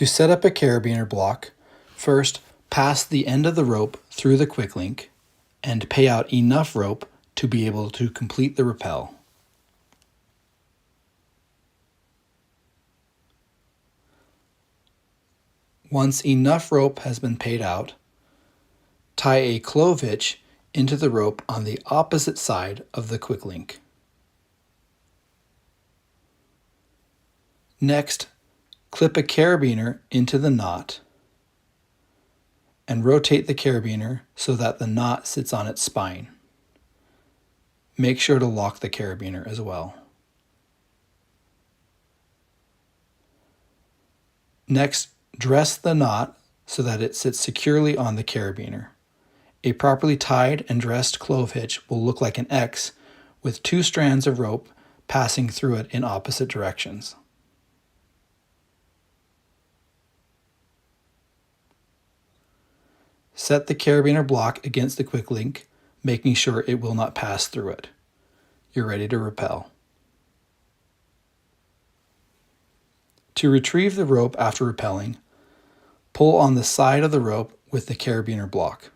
To set up a carabiner block, first pass the end of the rope through the quick link and pay out enough rope to be able to complete the rappel. Once enough rope has been paid out, tie a clove hitch into the rope on the opposite side of the quick link. Next, clip a carabiner into the knot and rotate the carabiner so that the knot sits on its spine. Make sure to lock the carabiner as well. Next, dress the knot so that it sits securely on the carabiner. A properly tied and dressed clove hitch will look like an X with two strands of rope passing through it in opposite directions. Set the carabiner block against the quick link, making sure it will not pass through it. You're ready to rappel. To retrieve the rope after rappelling, pull on the side of the rope with the carabiner block.